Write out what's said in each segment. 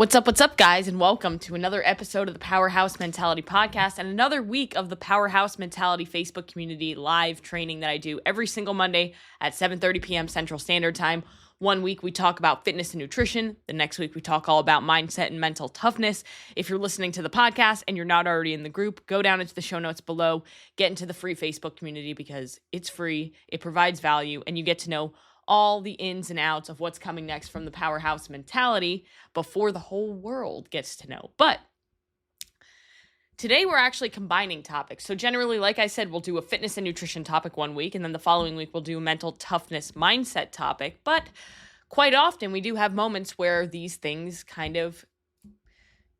What's up, guys, and welcome to another episode of the Powerhouse Mentality Podcast and another week of the Powerhouse Mentality Facebook community live training that I do every single Monday at 7:30 p.m. Central Standard Time. One week we talk about fitness and nutrition. The next week we talk all about mindset and mental toughness. If you're listening to the podcast and you're not already in the group, go down into the show notes below, get into the free Facebook community because it's free, it provides value, and you get to know all the ins and outs of what's coming next from the Powerhouse Mentality before the whole world gets to know. But today we're actually combining topics. So generally, like I said, we'll do a fitness and nutrition topic one week, and then the following week we'll do a mental toughness mindset topic. But quite often we do have moments where these things kind of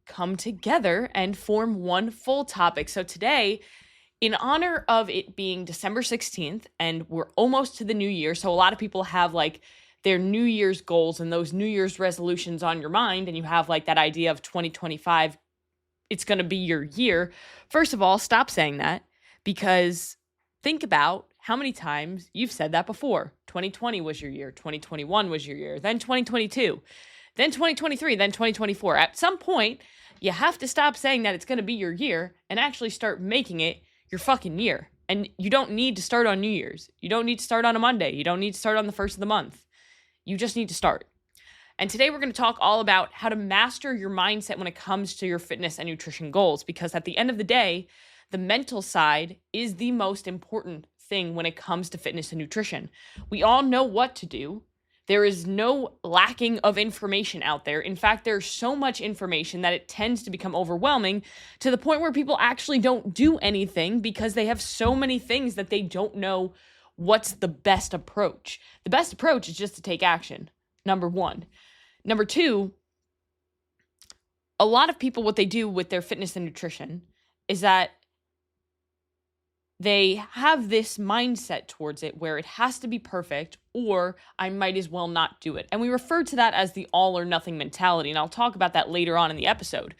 come together and form one full topic. So today, in honor of it being December 16th, and we're almost to the new year, so a lot of people have like their New Year's goals and those New Year's resolutions on your mind, and you have like that idea of 2025, it's going to be your year. First of all, stop saying that, because think about how many times you've said that before. 2020 was your year, 2021 was your year, then 2022, then 2023, then 2024. At some point, you have to stop saying that it's going to be your year and actually start making it your fucking year. And you don't need to start on New Year's. You don't need to start on a Monday. You don't need to start on the first of the month. You just need to start. And today we're going to talk all about how to master your mindset when it comes to your fitness and nutrition goals, because at the end of the day, the mental side is the most important thing when it comes to fitness and nutrition. We all know what to do. There is no lacking of information out there. In fact, there's so much information that it tends to become overwhelming to the point where people actually don't do anything because they have so many things that they don't know what's the best approach. The best approach is just to take action, number one. Number two, a lot of people, what they do with their fitness and nutrition is that they have this mindset towards it where it has to be perfect or I might as well not do it. And we refer to that as the all or nothing mentality. And I'll talk about that later on in the episode.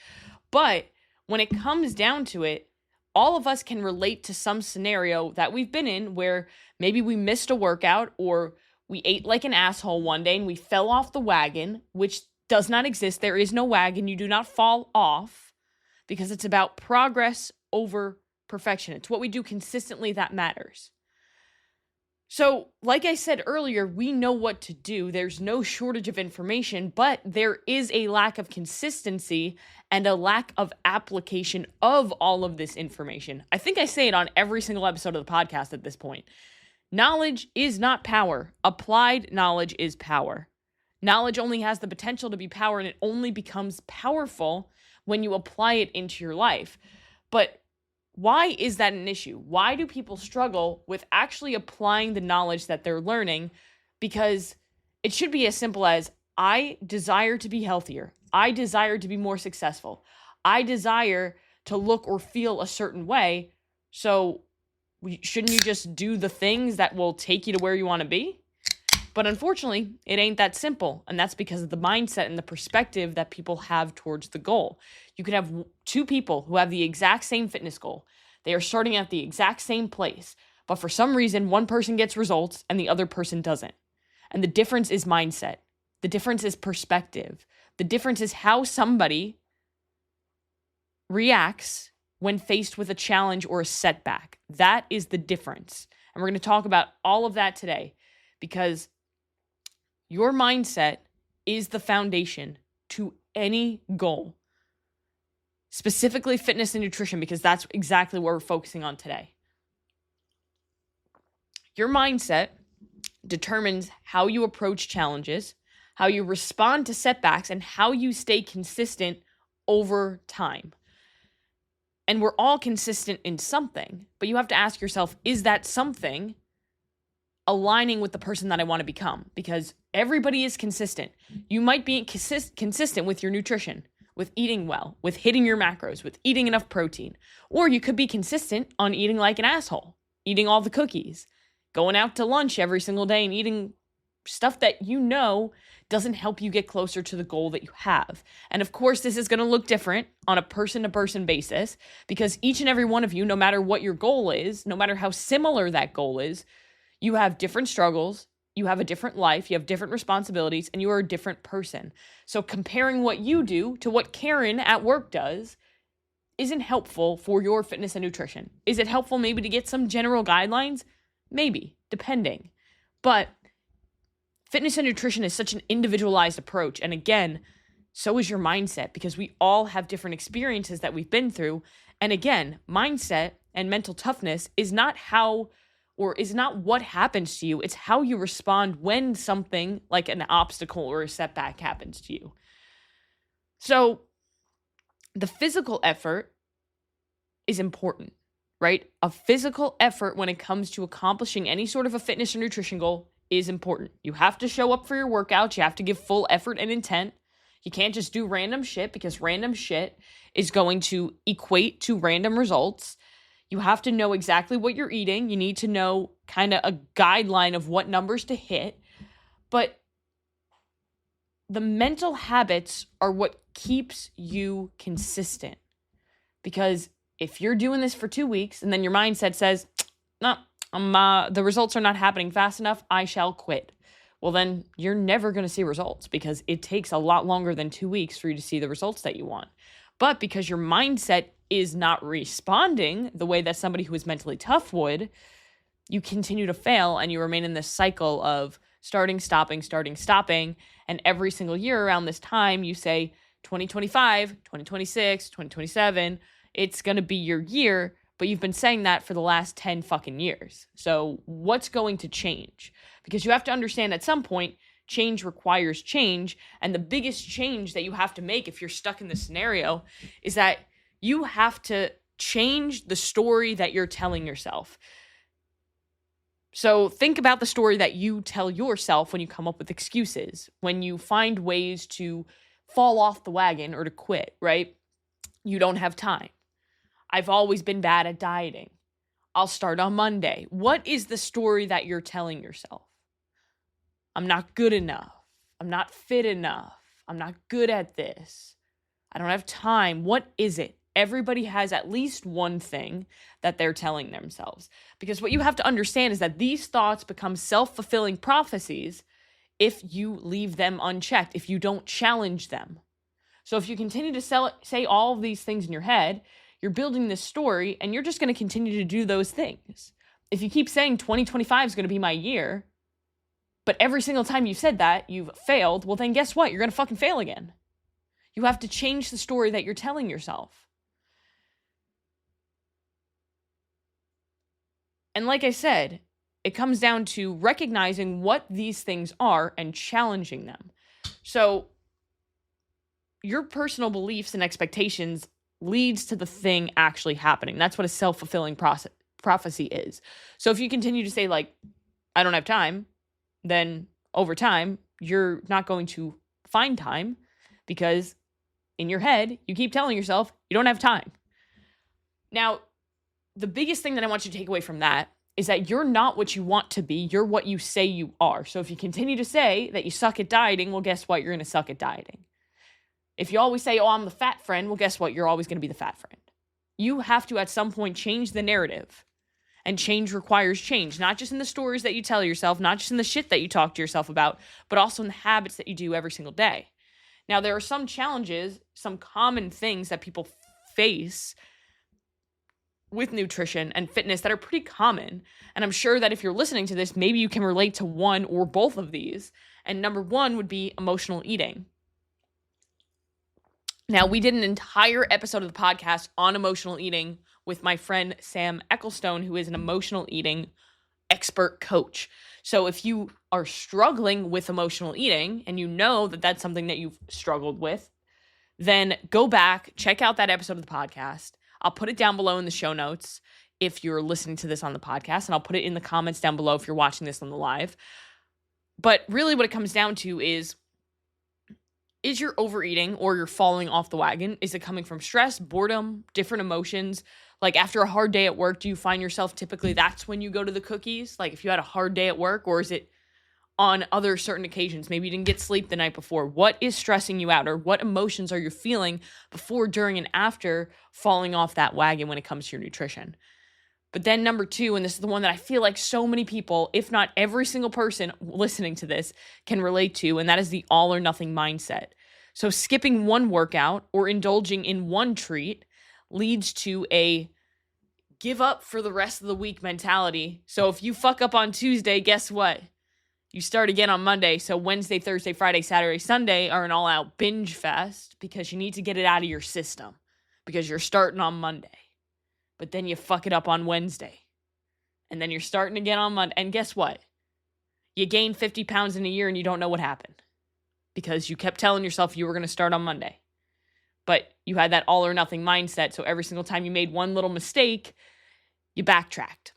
But when it comes down to it, all of us can relate to some scenario that we've been in where maybe we missed a workout or we ate like an asshole one day and we fell off the wagon, which does not exist. There is no wagon. You do not fall off because it's about progress over perfection. It's what we do consistently that matters. So, like I said earlier, we know what to do. There's no shortage of information, but there is a lack of consistency and a lack of application of all of this information. I think I say it on every single episode of the podcast at this point. Knowledge is not power. Applied knowledge is power. Knowledge only has the potential to be power, and it only becomes powerful when you apply it into your life. But why is that an issue? Why do people struggle with actually applying the knowledge that they're learning? Because it should be as simple as, I desire to be healthier. I desire to be more successful. I desire to look or feel a certain way. So shouldn't you just do the things that will take you to where you want to be? But unfortunately, it ain't that simple. And that's because of the mindset and the perspective that people have towards the goal. You could have two people who have the exact same fitness goal. They are starting at the exact same place. But for some reason, one person gets results and the other person doesn't. And the difference is mindset. The difference is perspective. The difference is how somebody reacts when faced with a challenge or a setback. That is the difference. And we're going to talk about all of that today because your mindset is the foundation to any goal, specifically fitness and nutrition, because that's exactly what we're focusing on today. Your mindset determines how you approach challenges, how you respond to setbacks, and how you stay consistent over time. And we're all consistent in something, but you have to ask yourself, is that something aligning with the person that I want to become? Because everybody is consistent. You might be consistent with your nutrition, with eating well, with hitting your macros, with eating enough protein. Or you could be consistent on eating like an asshole, eating all the cookies, going out to lunch every single day and eating stuff that you know doesn't help you get closer to the goal that you have. And of course, this is going to look different on a person-to-person basis because each and every one of you, no matter what your goal is, no matter how similar that goal is, you have different struggles, You have a different life, you have different responsibilities, and you are a different person. So comparing what you do to what Karen at work does isn't helpful for your fitness and nutrition. Is it helpful maybe to get some general guidelines? Maybe, depending. But fitness and nutrition is such an individualized approach. And again, so is your mindset, because we all have different experiences that we've been through. And again, mindset and mental toughness is not what happens to you. It's how you respond when something like an obstacle or a setback happens to you. So the physical effort is important, right? A physical effort when it comes to accomplishing any sort of a fitness or nutrition goal is important. You have to show up for your workouts. You have to give full effort and intent. You can't just do random shit, because random shit is going to equate to random results. You have to know exactly what you're eating. You need to know kind of a guideline of what numbers to hit. But the mental habits are what keeps you consistent. Because if you're doing this for 2 weeks and then your mindset says, no, the results are not happening fast enough, I shall quit. Well, then you're never going to see results, because it takes a lot longer than 2 weeks for you to see the results that you want. But because your mindset is not responding the way that somebody who is mentally tough would, you continue to fail, and you remain in this cycle of starting, stopping. And every single year around this time, you say 2025, 2026, 2027, it's going to be your year, but you've been saying that for the last 10 fucking years. So what's going to change? Because you have to understand, at some point, change requires change. And the biggest change that you have to make if you're stuck in this scenario is that you have to change the story that you're telling yourself. So think about the story that you tell yourself when you come up with excuses, when you find ways to fall off the wagon or to quit, right? You don't have time. I've always been bad at dieting. I'll start on Monday. What is the story that you're telling yourself? I'm not good enough. I'm not fit enough. I'm not good at this. I don't have time. What is it? Everybody has at least one thing that they're telling themselves. Because what you have to understand is that these thoughts become self-fulfilling prophecies if you leave them unchecked, if you don't challenge them. So if you continue to say all of these things in your head, you're building this story, and you're just going to continue to do those things. If you keep saying 2025 is going to be my year, but every single time you've said that, you've failed, well, then guess what? You're going to fucking fail again. You have to change the story that you're telling yourself. And like I said, it comes down to recognizing what these things are and challenging them. So your personal beliefs and expectations leads to the thing actually happening. That's what a self-fulfilling prophecy is. So if you continue to say, like, I don't have time, then over time, you're not going to find time, because in your head, you keep telling yourself you don't have time. Now, the biggest thing that I want you to take away from that is that you're not what you want to be. You're what you say you are. So if you continue to say that you suck at dieting, well, guess what? You're going to suck at dieting. If you always say, oh, I'm the fat friend, well, guess what? You're always going to be the fat friend. You have to, at some point, change the narrative. And change requires change, not just in the stories that you tell yourself, not just in the shit that you talk to yourself about, but also in the habits that you do every single day. Now, there are some challenges, some common things that people face with nutrition and fitness that are pretty common. And I'm sure that if you're listening to this, maybe you can relate to one or both of these. And number one would be emotional eating. Now, we did an entire episode of the podcast on emotional eating with my friend Sam Ecclestone, who is an emotional eating expert coach. So if you are struggling with emotional eating and you know that that's something that you've struggled with, then go back, check out that episode of the podcast. I'll put it down below in the show notes if you're listening to this on the podcast, and I'll put it in the comments down below if you're watching this on the live. But really what it comes down to is you're overeating or you're falling off the wagon? Is it coming from stress, boredom, different emotions? Like after a hard day at work, do you find yourself typically that's when you go to the cookies? Like if you had a hard day at work, or is it on other certain occasions? Maybe you didn't get sleep the night before. What is stressing you out, or what emotions are you feeling before, during, and after falling off that wagon when it comes to your nutrition? But then number 2, and this is the one that I feel like so many people, if not every single person listening to this, can relate to, and that is the all or nothing mindset. So skipping one workout or indulging in one treat leads to a give up for the rest of the week mentality. So if you fuck up on Tuesday, guess what? You start again on Monday. So Wednesday, Thursday, Friday, Saturday, Sunday are an all-out binge fest because you need to get it out of your system because you're starting on Monday. But then you fuck it up on Wednesday. And then you're starting again on Monday. And guess what? You gain 50 pounds in a year and you don't know what happened because you kept telling yourself you were going to start on Monday. But you had that all or nothing mindset. So every single time you made one little mistake, you backtracked.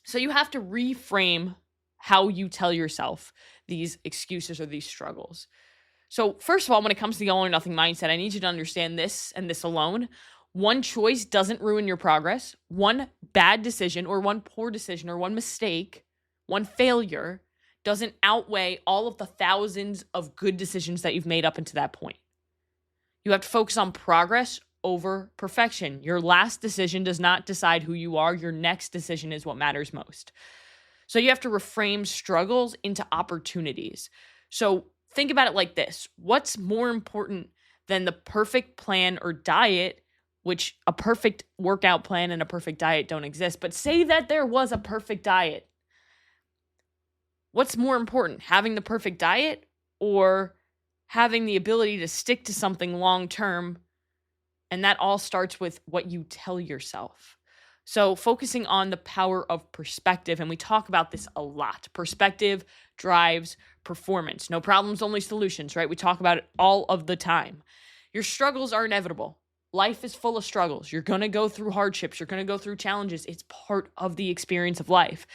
So you have to reframe how you tell yourself these excuses or these struggles. So first of all, when it comes to the all or nothing mindset, I need you to understand this and this alone. One choice doesn't ruin your progress. One bad decision or one poor decision or one mistake, one failure doesn't outweigh all of the thousands of good decisions that you've made up until that point. You have to focus on progress over perfection. Your last decision does not decide who you are. Your next decision is what matters most. So you have to reframe struggles into opportunities. So think about it like this. What's more important than the perfect plan or diet, which a perfect workout plan and a perfect diet don't exist, but say that there was a perfect diet. What's more important, having the perfect diet or having the ability to stick to something long term? And that all starts with what you tell yourself. So focusing on the power of perspective, and we talk about this a lot. Perspective drives performance. No problems, only solutions, right? We talk about it all of the time. Your struggles are inevitable. Life is full of struggles. You're going to go through hardships. You're going to go through challenges. It's part of the experience of life.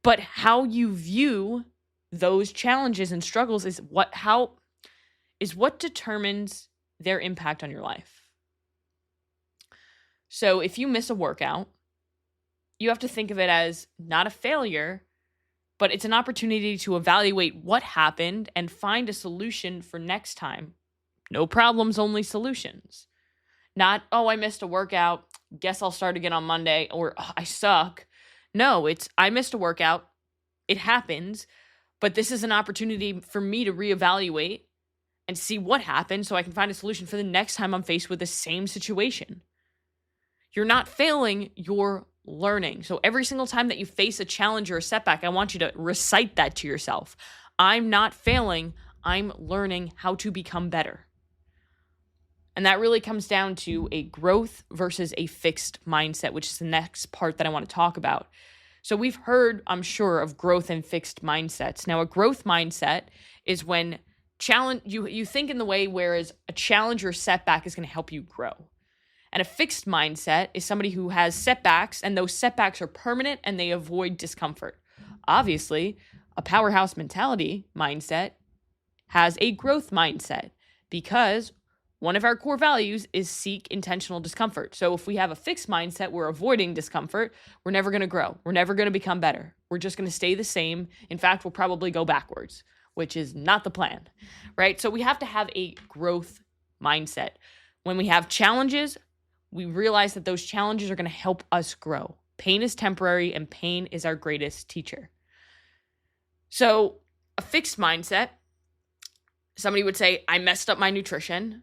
But how you view those challenges and struggles is what determines their impact on your life. So if you miss a workout, you have to think of it as not a failure, but it's an opportunity to evaluate what happened and find a solution for next time. No problems, only solutions. Not, oh, I missed a workout, guess I'll start again on Monday, or oh, I suck. No, it's I missed a workout. It happens, but this is an opportunity for me to reevaluate and see what happened so I can find a solution for the next time I'm faced with the same situation. You're not failing, you're learning. So every single time that you face a challenge or a setback, I want you to recite that to yourself. I'm not failing, I'm learning how to become better. And that really comes down to a growth versus a fixed mindset, which is the next part that I want to talk about. So we've heard, I'm sure, of growth and fixed mindsets. Now, a growth mindset is when you think in the way whereas a challenge or setback is going to help you grow. And a fixed mindset is somebody who has setbacks, and those setbacks are permanent and they avoid discomfort. Obviously, a powerhouse mentality mindset has a growth mindset because one of our core values is seek intentional discomfort. So if we have a fixed mindset, we're avoiding discomfort, we're never going to grow. We're never going to become better. We're just going to stay the same. In fact, we'll probably go backwards, which is not the plan, right? So we have to have a growth mindset. When we have challenges, we realize that those challenges are going to help us grow. Pain is temporary and pain is our greatest teacher. So a fixed mindset, somebody would say, I messed up my nutrition.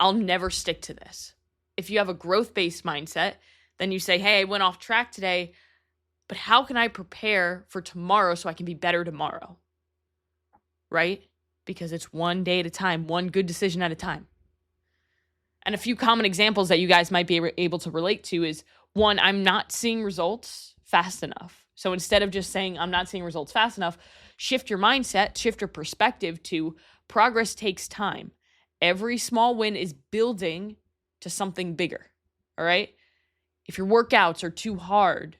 I'll never stick to this. If you have a growth-based mindset, then you say, hey, I went off track today, but how can I prepare for tomorrow so I can be better tomorrow? Right? Because it's one day at a time, one good decision at a time. And a few common examples that you guys might be able to relate to is, one, I'm not seeing results fast enough. So instead of just saying, I'm not seeing results fast enough, shift your mindset, shift your perspective to progress takes time. Every small win is building to something bigger, all right? If your workouts are too hard,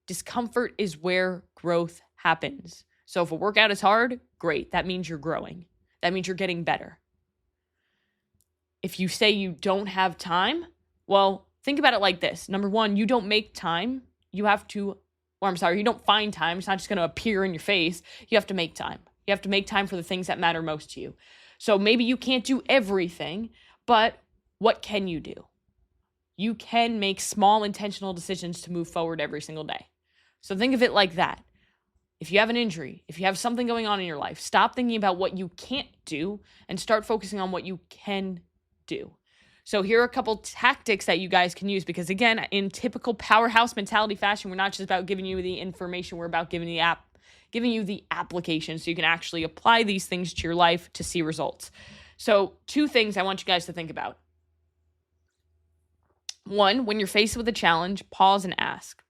discomfort is where growth happens. So if a workout is hard, great. That means you're growing. That means you're getting better. If you say you don't have time, well, think about it like this. Number one, you don't make time. You don't find time. It's not just going to appear in your face. You have to make time. You have to make time for the things that matter most to you. So maybe you can't do everything, but what can you do? you can make small intentional decisions to move forward every single day. So think of it like that. If you have an injury, if you have something going on in your life, stop thinking about what you can't do and start focusing on what you can do. So here are a couple tactics that you guys can use, because again, in typical powerhouse mentality fashion, we're not just about giving you the information, we're about giving you the application so you can actually apply these things to your life to see results. So 2 things I want you guys to think about. 1, when you're faced with a challenge, pause and ask.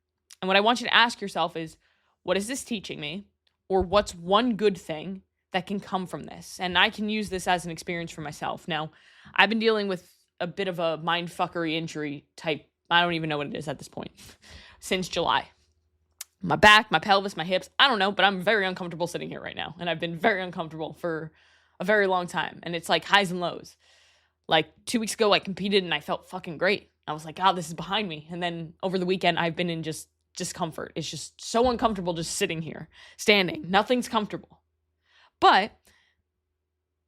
And what I want you to ask yourself is, what is this teaching me? Or what's one good thing that can come from this? And I can use this as an experience for myself. Now, I've been dealing with a bit of a mindfuckery injury type, I don't even know what it is at this point, since July. My back, my pelvis, my hips, I don't know, but I'm very uncomfortable sitting here right now. And I've been very uncomfortable for a very long time. And it's like highs and lows. Like 2 weeks ago, I competed and I felt fucking great. I was like, God, this is behind me. And then over the weekend, I've been in just discomfort. It's just so uncomfortable just sitting here, standing. Nothing's comfortable. But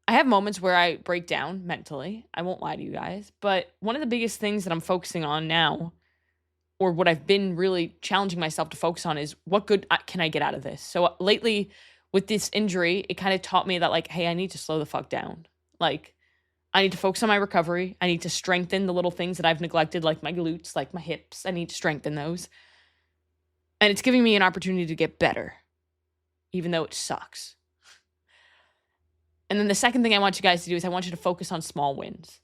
I have moments where I break down mentally. I won't lie to you guys. But one of the biggest things that I'm focusing on now, or what I've been really challenging myself to focus on, is what good can I get out of this? So lately with this injury, it kind of taught me that, like, hey, I need to slow the fuck down. Like, I need to focus on my recovery. I need to strengthen the little things that I've neglected, like my glutes, like my hips. I need to strengthen those. And it's giving me an opportunity to get better, even though it sucks. And then the second thing I want you guys to do is I want you to focus on small wins.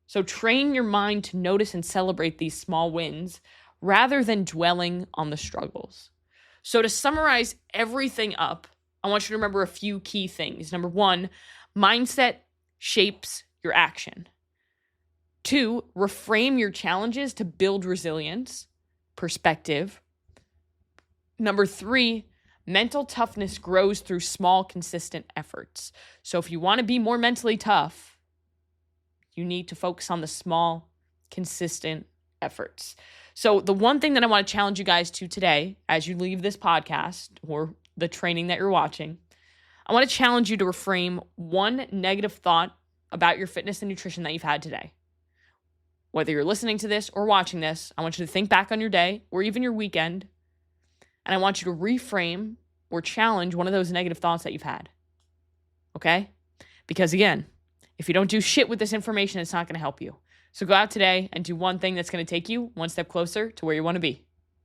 So train your mind to notice and celebrate these small wins rather than dwelling on the struggles. So to summarize everything up, I want you to remember a few key things. Number 1, mindset shapes your action. 2, reframe your challenges to build resilience, perspective. Number 3, mental toughness grows through small, consistent efforts. So if you want to be more mentally tough, you need to focus on the small, consistent efforts. So the one thing that I want to challenge you guys to today, as you leave this podcast or the training that you're watching, I want to challenge you to reframe one negative thought about your fitness and nutrition that you've had today. Whether you're listening to this or watching this, I want you to think back on your day or even your weekend, and I want you to reframe or challenge one of those negative thoughts that you've had. Okay? Because again, if you don't do shit with this information, it's not going to help you. So go out today and do one thing that's going to take you one step closer to where you want to be.